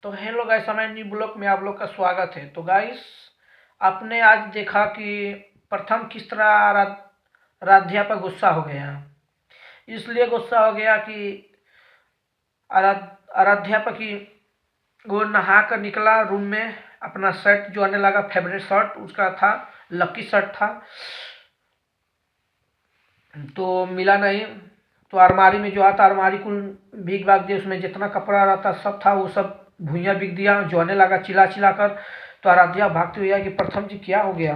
तो hello guys, हमारे new blog में आप लोग का स्वागत है। तो गाइस, आपने आज देखा कि प्रथम किस तरह आराध्या पर गुस्सा हो गया। इसलिए गुस्सा हो गया कि आराध्या पर कि वो नहा कर निकला रूम में, अपना शर्ट जो आने लगा, फेवरेट शर्ट उसका था, लकी शर्ट था, तो मिला नहीं। तो अलमारी में जो आता, अलमारी कुल भीग भाग दिया, उसमें जितना कपड़ा रहता सब था, वो सब भुइयाँ बिक दिया, जो आने लगा चिल्ला चिल्ला कर। तो आराध्या भागते हुए आई कि प्रथम जी क्या हो गया।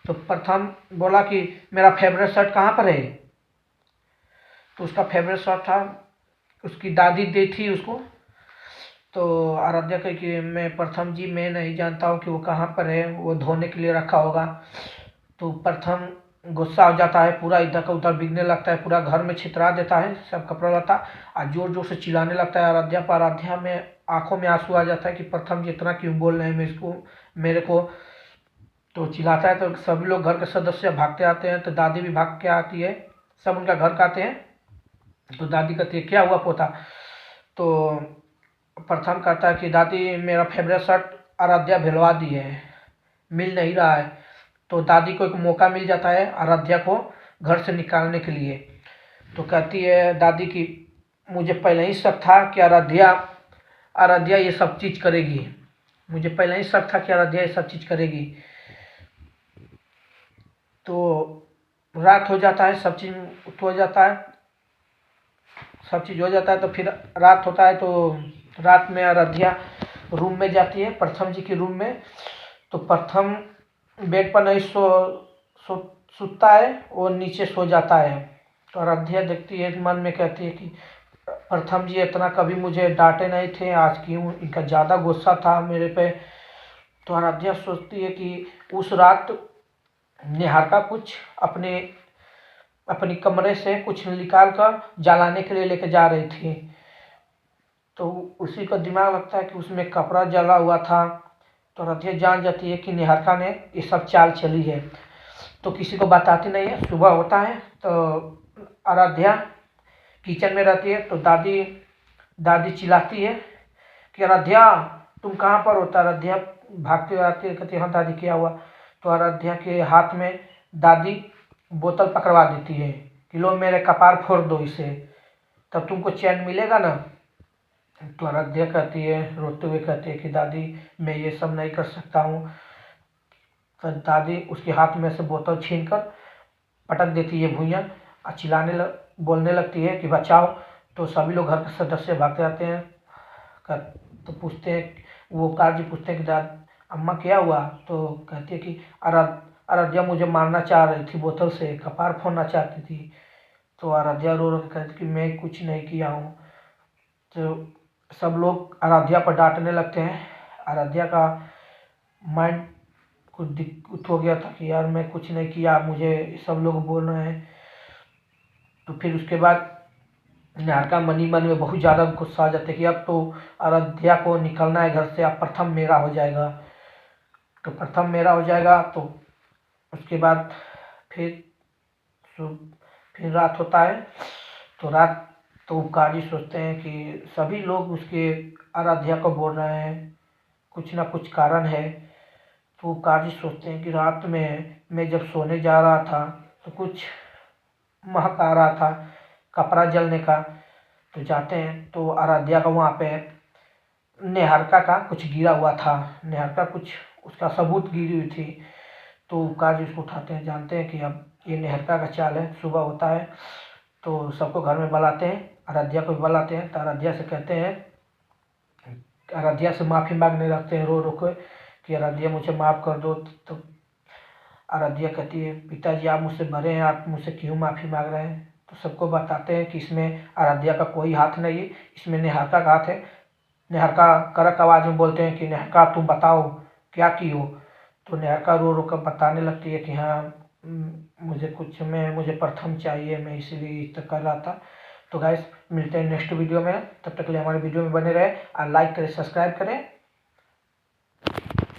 तो प्रथम बोला कि मेरा फेवरेट शर्ट कहाँ पर है। तो उसका फेवरेट शर्ट था, उसकी दादी दी थी उसको। तो आराध्या कही कि मैं प्रथम जी, मैं नहीं जानता हूँ कि वो कहाँ पर है, वो धोने के लिए रखा होगा। तो प्रथम गुस्सा हो जाता है, पूरा इधर का उधर बिकने लगता है, पूरा घर में छितरा देता है सब कपड़ा लता, और जोर जोर से चिल्लाने लगता है आराध्या पर। आराध्या में आंखों में आंसू आ जाता है कि प्रथम जी इतना क्यों बोल रहे हैं मेरे को। तो चिल्लाता है तो सभी लोग घर के सदस्य भागते आते हैं। तो दादी भी भाग के आती है, सब उनका घर का आते हैं। तो दादी कहती है क्या हुआ पोता। तो प्रथम कहता है कि दादी मेरा फेवरेट शर्ट आराध्या भिलवा दी है, मिल नहीं रहा है। तो दादी को एक मौका मिल जाता है आराध्या को घर से निकालने के लिए। तो कहती है दादी कि मुझे पहले ही शक था कि आराध्या आराध्या ये सब चीज़ करेगी, मुझे पहले ही शक था कि आराध्या ये सब चीज़ करेगी। तो रात हो जाता है, सब चीज़ हो जाता है, सब चीज़ हो जाता है। तो फिर रात होता है, तो रात में आराध्या रूम में जाती है, प्रथम जी के रूम में। तो प्रथम बेड पर नहीं सो सोता है, वो नीचे सो जाता है। तो आराध्या देखती है, मन में कहती है कि प्रथम जी इतना कभी मुझे डांटे नहीं थे, आज क्यों इनका ज़्यादा गुस्सा था मेरे पे। तो आराध्या सोचती है कि उस रात निहारिका कुछ अपने अपनी कमरे से कुछ निकाल कर जलाने के लिए लेके जा रही थी। तो उसी का दिमाग लगता है कि उसमें कपड़ा जला हुआ था। तो आराध्या जान जाती है कि निहारिका ने ये सब चाल चली है। तो किसी को बताती नहीं है। सुबह होता है तो आराध्या किचन में रहती है। तो दादी दादी चिल्लाती है कि आराध्या तुम कहाँ पर हो। तो आराध्या भागते हुए आती है, कहती है हाँ दादी क्या हुआ। तो आराध्या के हाथ में दादी बोतल पकड़वा देती है कि लो मेरे कपार फोड़ दो इसे, तब तुमको चैन मिलेगा ना। तो आराध्या कहती है, रोते हुए कहती है कि दादी मैं ये सब नहीं कर सकता हूँ। तो दादी उसके हाथ में से बोतल छीन कर पटक देती है भुइयाँ, और बोलने लगती है कि बचाओ। तो सभी लोग घर के सदस्य भागते आते हैं। तो पूछते हैं, वो काजी पूछते हैं कि अम्मा क्या हुआ। तो कहती है कि आराध्या मुझे मारना चाह रही थी, बोतल से कपार फोड़ना चाहती थी। तो आराध्या रो रो के कहती कि मैं कुछ नहीं किया हूँ। तो सब लोग आराध्या पर डांटने लगते हैं। आराध्या का माइंड कुछ दिक्कत हो गया था कि यार मैं कुछ नहीं किया, मुझे सब लोग बोल रहे हैं। तो फिर उसके बाद निहारिका मनी मन में बहुत ज़्यादा गुस्सा आ जाता है कि अब तो आराध्या को निकलना है घर से, अब प्रथम मेरा हो जाएगा। तो प्रथम मेरा हो जाएगा। तो उसके बाद फिर फिर रात होता है। तो रात तो काजी सोचते हैं कि सभी लोग उसके आराध्या को बोल रहे हैं, कुछ ना कुछ कारण है। तो काजी सोचते हैं कि रात में मैं जब सोने जा रहा था तो कुछ महक आ रहा था कपड़ा जलने का। तो जाते हैं तो आराध्या का वहाँ पे निहारिका का कुछ गिरा हुआ था, निहारिका कुछ उसका सबूत गिरी हुई थी। तो काजी उसको उठाते हैं, जानते हैं कि अब ये निहारिका का चाल है। सुबह होता है तो सबको घर में बुलाते हैं, आराध्या को भी बुलाते हैं। तो आराध्या से कहते हैं, आराध्या से माफ़ी मांगने लगते हैं रो रो के कि आराध्या मुझे माफ़ कर दो। तो आराध्या कहती है पिताजी आप मुझसे बड़े हैं, आप मुझसे क्यों माफ़ी मांग रहे हैं। तो सबको बताते हैं कि इसमें आराध्या का कोई हाथ नहीं है, इसमें निहारिका का हाथ है। निहारिका कड़क आवाज़ में बोलते हैं कि निहारिका तुम बताओ क्या की हो। तो निहारिका रो रो कर बताने लगती है कि हाँ मुझे प्रथम चाहिए, मैं इसीलिए इतना कर रहा था। तो गाइस मिलते हैं नेक्स्ट वीडियो में, तब तक के लिए हमारे वीडियो में बने रहे और लाइक करें, सब्सक्राइब करें।